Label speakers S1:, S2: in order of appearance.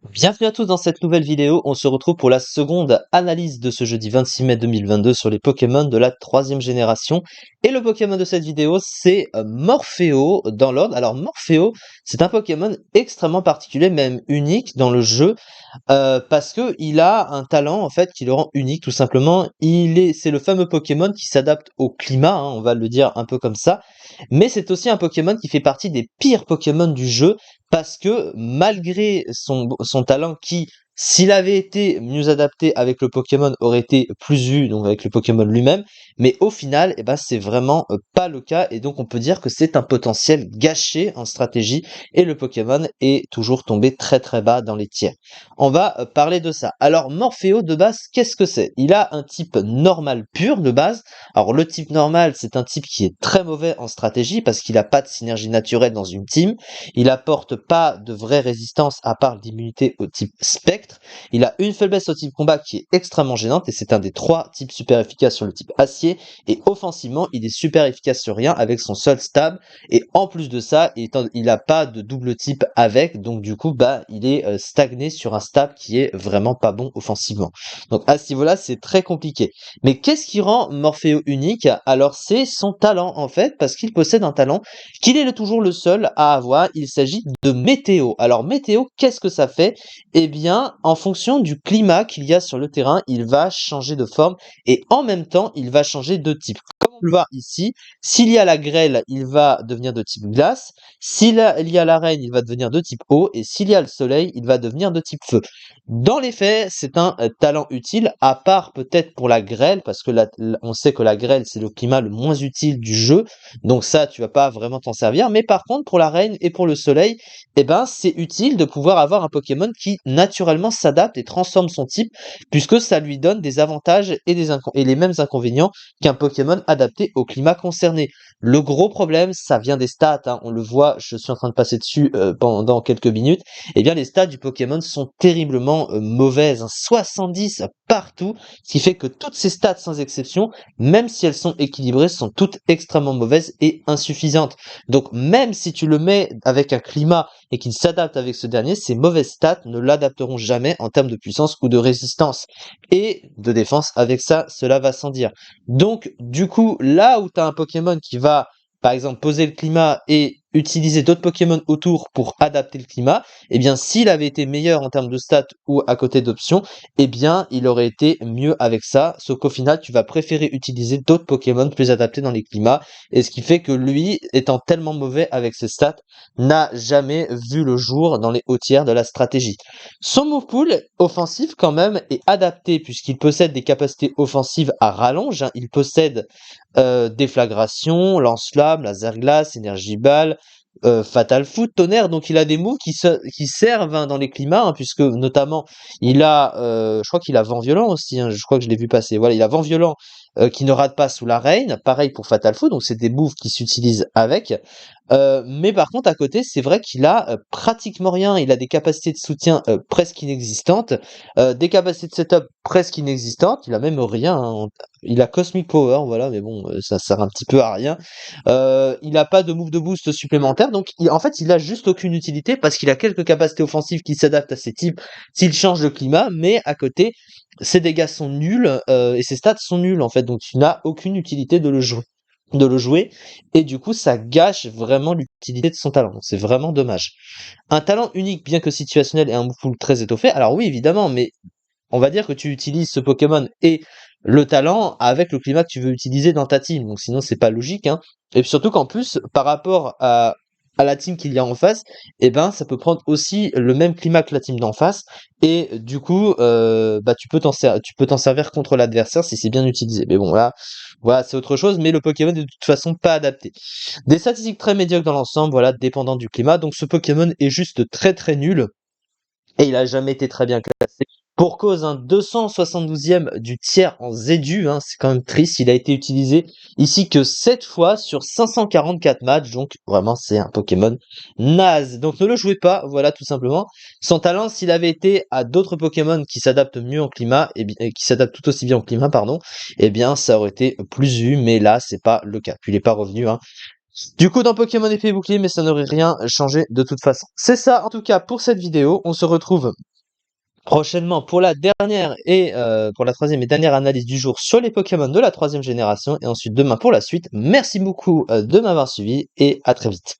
S1: Bienvenue à tous dans cette nouvelle vidéo, on se retrouve pour la seconde analyse de ce jeudi 26 mai 2022 sur les Pokémon de la troisième génération. Et le Pokémon de cette vidéo, c'est Morpheo dans l'ordre. Alors Morpheo, c'est un Pokémon extrêmement particulier, même unique dans le jeu, parce que il a un talent en fait qui le rend unique tout simplement. C'est le fameux Pokémon qui s'adapte au climat, hein, on va le dire un peu comme ça. Mais c'est aussi un Pokémon qui fait partie des pires Pokémon du jeu parce que malgré son talent qui, s'il avait été mieux adapté avec le Pokémon, aurait été plus vu, donc avec le Pokémon lui-même, mais au final, eh ben, c'est vraiment pas le cas, et donc on peut dire que c'est un potentiel gâché en stratégie, et le Pokémon est toujours tombé très très bas dans les tiers. On va parler de ça. Alors Morpheo de base, qu'est-ce que c'est? Il a un type normal pur de base. Alors le type normal, c'est un type qui est très mauvais en stratégie parce qu'il n'a pas de synergie naturelle dans une team. Il apporte pas de vraie résistance à part l'immunité au type spectre. Il a une faiblesse au type combat qui est extrêmement gênante et c'est un des trois types super efficaces sur le type acier. Et offensivement, il est super efficace sur rien avec son seul stab. Et en plus de ça, il a pas de double type avec, donc du coup, bah, il est stagné sur un stab qui est vraiment pas bon offensivement. Donc à ce niveau-là, c'est très compliqué. Mais qu'est-ce qui rend Morpheo unique? Alors c'est son talent en fait, parce qu'il possède un talent qu'il est toujours le seul à avoir. Il s'agit de météo. Alors météo, qu'est-ce que ça fait? Eh bien, en fonction du climat qu'il y a sur le terrain, il va changer de forme et en même temps, il va changer de type. Comme on le voit ici, s'il y a la grêle, il va devenir de type glace. Il y a la reine, il va devenir de type eau. Et s'il y a le soleil, il va devenir de type feu. Dans les faits, c'est un talent utile, à part peut-être pour la grêle, parce que on sait que la grêle, c'est le climat le moins utile du jeu. Donc ça, tu vas pas vraiment t'en servir. Mais par contre, pour la reine et pour le soleil, eh ben, c'est utile de pouvoir avoir un Pokémon qui naturellement s'adapte et transforme son type, puisque ça lui donne des avantages et les mêmes inconvénients qu'un Pokémon adapté au climat concerné. Le gros problème, ça vient des stats, hein, on le voit, je suis en train de passer dessus pendant quelques minutes. Eh bien, les stats du Pokémon sont terriblement mauvaises, hein, 70 partout, ce qui fait que toutes ces stats, sans exception, même si elles sont équilibrées, sont toutes extrêmement mauvaises et insuffisantes. Donc même si tu le mets avec un climat et qu'il s'adapte avec ce dernier, ces mauvaises stats ne l'adapteront jamais en termes de puissance ou de résistance. Et de défense, avec ça, cela va sans dire. Donc du coup, là où tu as un Pokémon qui va, par exemple, poser le climat et utiliser d'autres Pokémon autour pour adapter le climat, eh bien s'il avait été meilleur en termes de stats ou à côté d'options, eh bien, il aurait été mieux avec ça, sauf qu'au final, tu vas préférer utiliser d'autres Pokémon plus adaptés dans les climats, et ce qui fait que lui, étant tellement mauvais avec ses stats, n'a jamais vu le jour dans les hauts tiers de la stratégie. Son move pool offensif, quand même, est adapté, puisqu'il possède des capacités offensives à rallonge, hein. Il possède déflagration, lance-flamme, laser glace, énergie balle, Fatal Foot, Tonnerre, donc il a des moves qui servent hein, dans les climats, hein, puisque notamment il a, je crois qu'il a Vent Violent aussi, hein, je crois que je l'ai vu passer, voilà, il a Vent Violent qui ne rate pas sous la reine, pareil pour Fatal Foot, donc c'est des moves qui s'utilisent avec, mais par contre à côté c'est vrai qu'il a pratiquement rien, il a des capacités de soutien presque inexistantes, des capacités de setup presque inexistantes, il a même rien, hein, il a Cosmic Power, voilà, mais bon, ça sert un petit peu à rien. Il a pas de move de boost supplémentaire, donc en fait, il a juste aucune utilité parce qu'il a quelques capacités offensives qui s'adaptent à ses types s'il change de climat, mais à côté, ses dégâts sont nuls et ses stats sont nuls en fait, donc tu n'as aucune utilité de le jouer et du coup ça gâche vraiment l'utilité de son talent, donc c'est vraiment dommage. Un talent unique bien que situationnel et un move pool très étoffé, alors oui évidemment, mais on va dire que tu utilises ce Pokémon et le talent avec le climat que tu veux utiliser dans ta team. Donc sinon, c'est pas logique, hein. Et puis surtout qu'en plus, par rapport à la team qu'il y a en face, eh ben, ça peut prendre aussi le même climat que la team d'en face. Et du coup, bah, tu peux t'en servir contre l'adversaire si c'est bien utilisé. Mais bon, là, voilà, c'est autre chose. Mais le Pokémon est de toute façon pas adapté. Des statistiques très médiocres dans l'ensemble, voilà, dépendant du climat. Donc ce Pokémon est juste très très nul. Et il a jamais été très bien classé. Pour cause, un 272e du tiers en Zédu, hein, c'est quand même triste, il a été utilisé ici que 7 fois sur 544 matchs, donc vraiment c'est un Pokémon naze. Donc ne le jouez pas, voilà tout simplement. Son talent, s'il avait été à d'autres Pokémon qui s'adaptent mieux au climat, et qui s'adaptent tout aussi bien au climat, pardon, eh bien ça aurait été plus vu, mais là c'est pas le cas. Puis il est pas revenu, hein. Du coup, dans Pokémon épée et bouclier, mais ça n'aurait rien changé de toute façon. C'est ça, en tout cas, pour cette vidéo. On se retrouve prochainement pour la dernière et pour la troisième et dernière analyse du jour sur les Pokémon de la troisième génération, et ensuite demain pour la suite. Merci beaucoup de m'avoir suivi et à très vite.